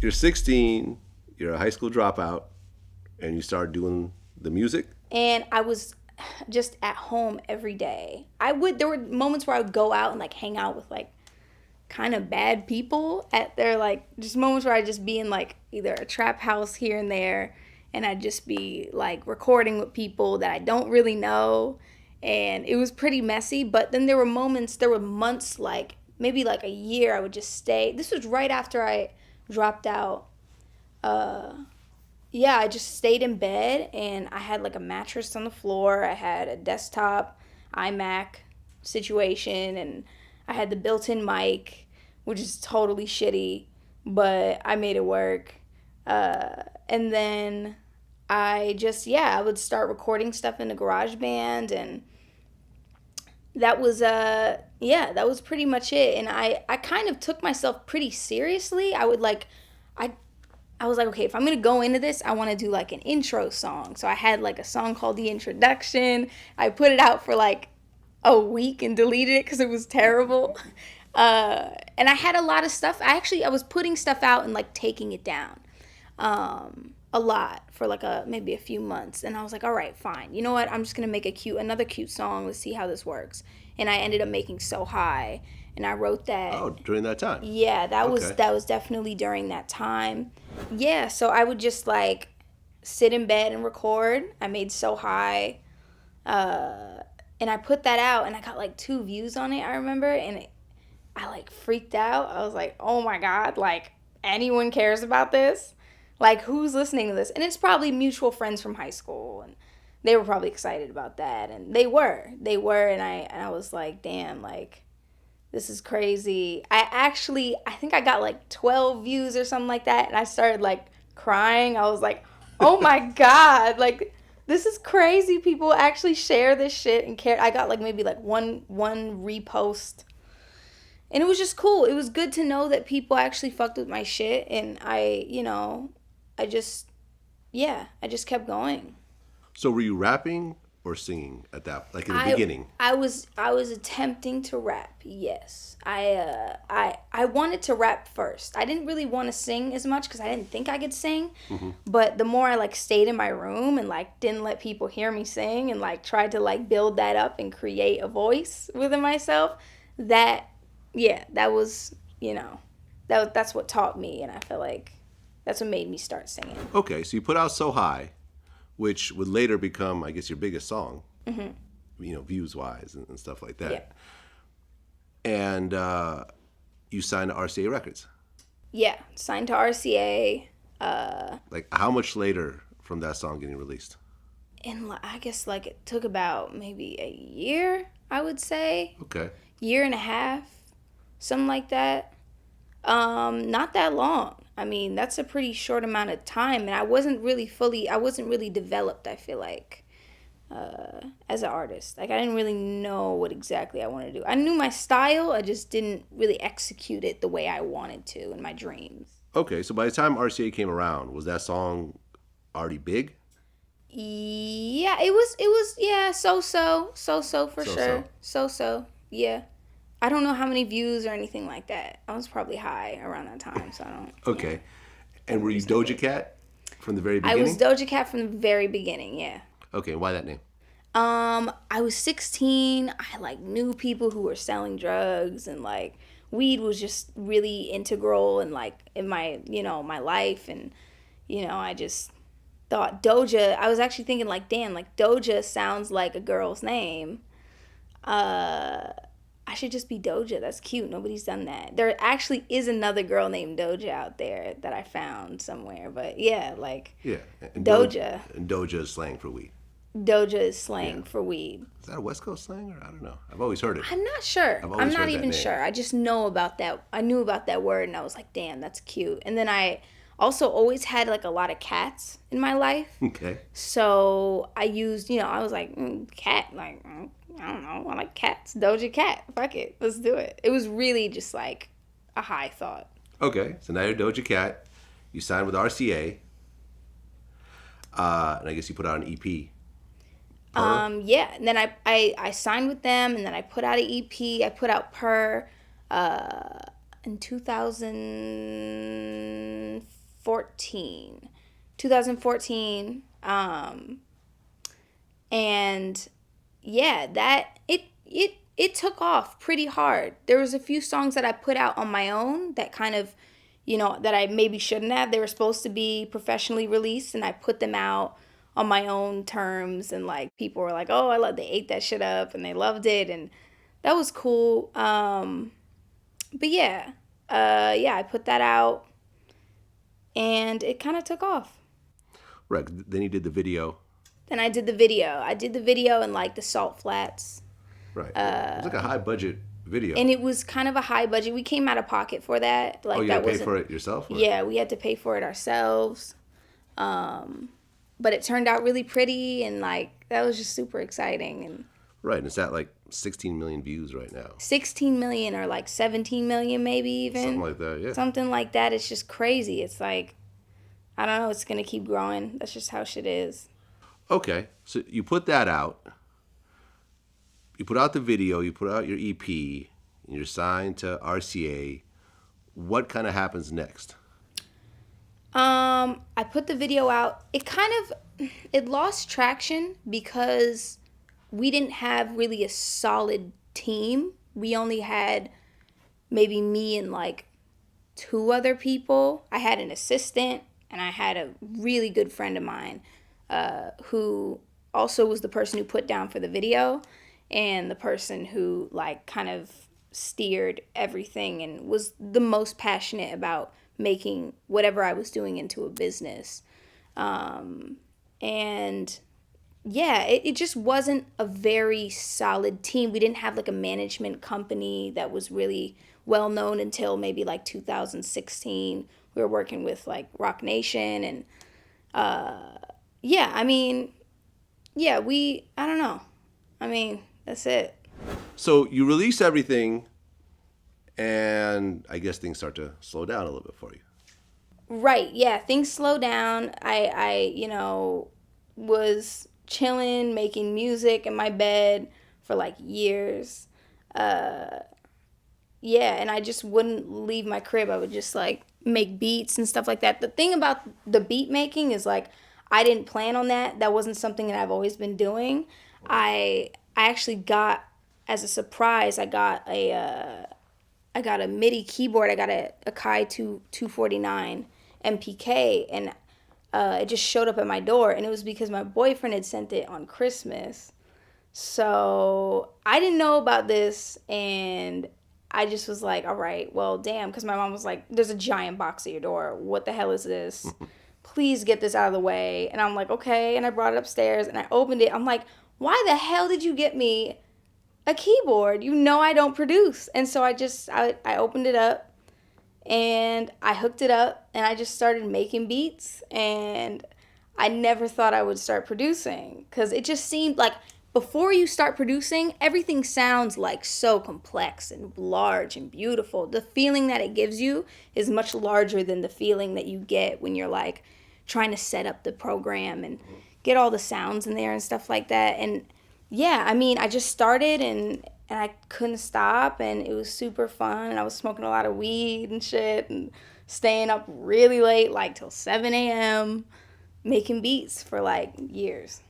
you're 16, you're a high school dropout, and you start doing the music? And I was just at home every day. There were moments where I would go out and like hang out with like kind of bad people at their like, just moments where I'd just be in like either a trap house here and there, and I'd just be like recording with people that I don't really know. And it was pretty messy, but then there were months, like maybe like a year, I would just stay. This was right after I dropped out. Yeah, I just stayed in bed, and I had like a mattress on the floor. I had a desktop iMac situation, and I had the built-in mic, which is totally shitty, but I made it work. And then I would start recording stuff in the GarageBand, and that was that was pretty much it. And I kind of took myself pretty seriously. I I was like, okay, if I'm gonna go into this, I want to do like an intro song. So I had like a song called The Introduction. I put it out for like a week and deleted it because it was terrible. And I had a lot of stuff. I was putting stuff out and like taking it down a lot for like maybe a few months. And I was like, all right, fine. You know what? I'm just gonna make another cute song. Let's see how this works. And I ended up making So High, and I wrote that. Oh, during that time. Yeah, that was definitely during that time. Yeah, so I would just like sit in bed and record. I made So High, and I put that out, and I got like 2 views on it. I remember, and I like freaked out. I was like, oh my god, like anyone cares about this? Like, who's listening to this? And it's probably mutual friends from high school, and they were probably excited about that, and they were, and I was like, damn, like, this is crazy. I think I got like 12 views or something like that, and I started like crying. I was like, oh my god, like, this is crazy. People actually share this shit and care. I got like maybe like one repost, and it was just cool. It was good to know that people actually fucked with my shit, and I just kept going. So were you rapping or singing at that, like in the beginning? I was attempting to rap. Yes, I wanted to rap first. I didn't really want to sing as much because I didn't think I could sing. Mm-hmm. But the more I like stayed in my room and like didn't let people hear me sing and like tried to like build that up and create a voice within myself, that was that's what taught me, and I feel like that's what made me start singing. Okay, so you put out So High, which would later become, I guess, your biggest song, mm-hmm. Views-wise and stuff like that. Yeah. And you signed to RCA Records. Yeah, signed to RCA. Like, how much later from that song getting released? And I guess, like, it took about maybe a year, I would say. Okay. Year and a half, something like that. Not that long. I mean, that's a pretty short amount of time, and I wasn't really developed, I feel like, as an artist. Like, I didn't really know what exactly I wanted to do. I knew my style, I just didn't really execute it the way I wanted to in my dreams. Okay, so by the time RCA came around, was that song already big? Yeah, it was, yeah, so for sure. So, yeah. I don't know how many views or anything like that. I was probably high around that time, so I don't. Okay. Yeah. And were you Doja Cat from the very I beginning? was Doja Cat from the very beginning, yeah. Okay, why that name? I was 16. I like knew people who were selling drugs, and like weed was just really integral and like in my, my life, and I just thought Doja. I was actually thinking like, damn, like Doja sounds like a girl's name. I should just be Doja. That's cute. Nobody's done that. There actually is another girl named Doja out there that I found somewhere. But yeah, like and Doja. And Doja is slang for weed. Doja is slang for weed. Is that a West Coast slang, or I don't know? I've always heard it. I'm not sure. I'm not even sure. I just know about that. I knew about that word, and I was like, damn, that's cute. And then I also always had like a lot of cats in my life. Okay. So I used, I was like, cat, like, I don't know, I like cats. Doja Cat. Fuck it. Let's do it. It was really just like a high thought. Okay. So now you're Doja Cat. You signed with RCA. And I guess you put out an EP. Yeah. And then I signed with them, and then I put out an EP. I put out Per. in 2014. 2014. And yeah, it took off pretty hard. There was a few songs that I put out on my own that kind of, that I maybe shouldn't have. They were supposed to be professionally released, and I put them out on my own terms, and like people were like, "Oh, they ate that shit up and they loved it," and that was cool. But yeah, I put that out, and it kind of took off. Right. Then you did the video. Then I did the video. I did the video in like the Salt Flats. Right. It was like a high budget video. And it was kind of a high budget. We came out of pocket for that. Like, you had to pay for it yourself? Or? Yeah, we had to pay for it ourselves. But it turned out really pretty, and like that was just super exciting. And right, and it's at like 16 million views right now. 16 million or like 17 million maybe even. Something like that, yeah. Something like that. It's just crazy. It's like, I don't know, it's going to keep growing. That's just how shit is. Okay, so you put that out. You put out the video, you put out your EP, and you're signed to RCA. What kind of happens next? I put the video out. It lost traction because we didn't have really a solid team. We only had maybe me and like 2 other people. I had an assistant, and I had a really good friend of mine who also was the person who put down for the video, and the person who like kind of steered everything and was the most passionate about making whatever I was doing into a business. And yeah, it just wasn't a very solid team. We didn't have like a management company that was really well known until maybe like 2016. We were working with like Rock Nation, and I don't know. That's it. So you release everything, and I guess things start to slow down a little bit for you. Right, yeah, things slow down. I was chilling, making music in my bed for like years. And I just wouldn't leave my crib. I would just like make beats and stuff like that. The thing about the beat making is like, I didn't plan on that. That wasn't something that I've always been doing. I actually got, as a surprise, I got a MIDI keyboard. I got a Akai 249 MPK, and it just showed up at my door, and it was because my boyfriend had sent it on Christmas. So I didn't know about this, and I just was like, all right, well, damn, because my mom was like, there's a giant box at your door. What the hell is this? Please get this out of the way. And I'm like, okay, and I brought it upstairs, and I opened it. I'm like, why the hell did you get me a keyboard? I don't produce. And so I opened it up, and I hooked it up, and I just started making beats, and I never thought I would start producing, because it just seemed like before you start producing, everything sounds like so complex and large and beautiful. The feeling that it gives you is much larger than the feeling that you get when you're like trying to set up the program and get all the sounds in there and stuff like that. And yeah, I just started, and I couldn't stop, and it was super fun. And I was smoking a lot of weed and shit, and staying up really late, like till 7 a.m., making beats for like years.